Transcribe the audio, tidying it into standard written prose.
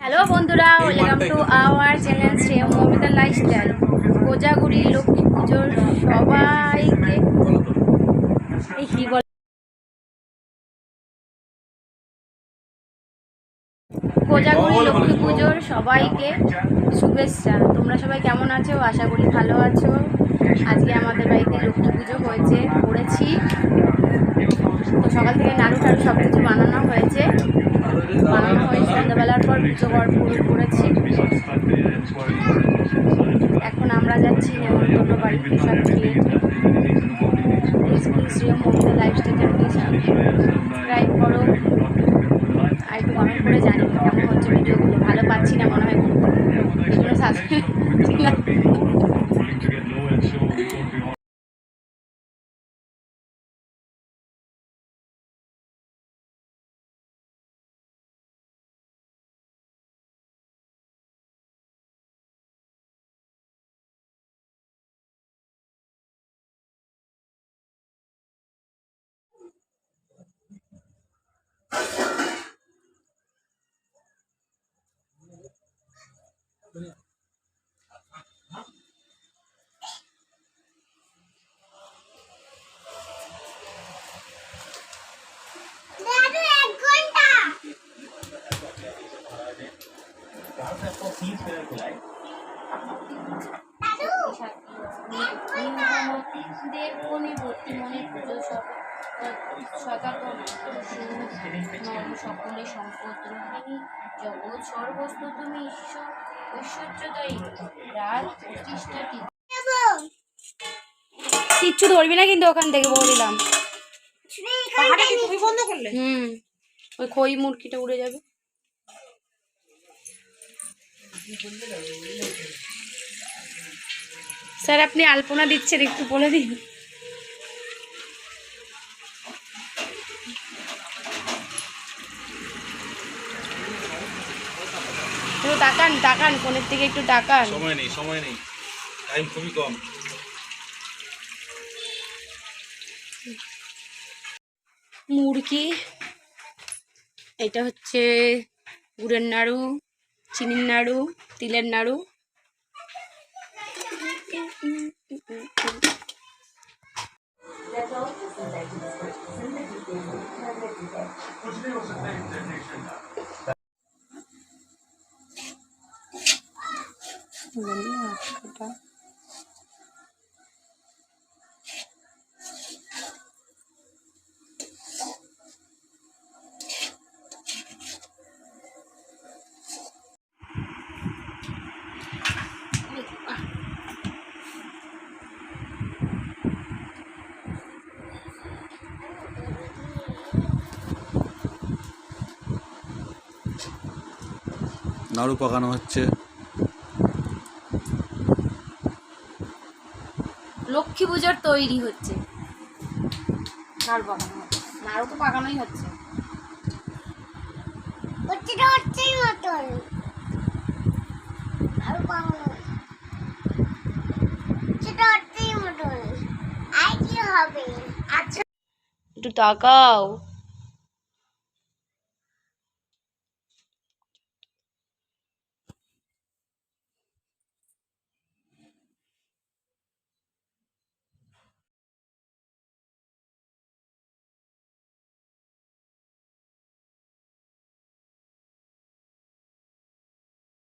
Hello বন্ধুরা, welcome to our channel শ্রেয় Momita lifestyle. Kojagori Lakshmi পুজোর সবাইকে কি বল কোজাগুড়ি লক্ষ্মী পুজোর সবাইকে শুভেচ্ছা। তোমরা সবাই কেমন আছো? আশা করি ভালো আছো। আজকে আমাদের বাড়িতে লক্ষ্মী পুজো করেছি। তো সকাল থেকে নাড়ু টাড়ু সব কিছু বানানো হয়েছে সন্ধ্যাবেলার পর পুজো করেছি। এখন আমরা যাচ্ছি নেমন্তন্ন বাড়িতে সব খেয়ে। শ্রেয় মমিতা লাইফস্টাইলকে সাবস্ক্রাইব করো আর একটু কমেন্ট করে জানি কেমন হচ্ছে ভিডিওগুলো। ভালো পাচ্ছি না মনে হয়, এগুলো সাবস্ক্রাইব সকলে সম্পদ জগৎ সর্বস্ব তুমি ঈশ্বর ঐশ্বর্যদায়ী রাত প্রতিষ্ঠাটি। কিচ্ছু ধরবি না কিন্তু ওখান থেকে বলে দিলাম। ওই খই মুরগিটা উড়ে যাবে। স্যার আপনি আলপনা দিচ্ছেন, একটু বলে দিন। তাকান তাকান ফোনের থেকে একটু তাকান। সময় নেই, টাইম খুবই কম। মুরগি, এটা হচ্ছে গুড়ের নাড়ু, চিনির নাড়ু, তিলের নাড়ু। নাড়ু পাকানো হচ্ছে। লক্ষ্মী পুজোর তৈরি হচ্ছে। নাড়ু পাকানো হচ্ছে, নাড়ু তো পাকানোই হচ্ছে। একটু তাকাও।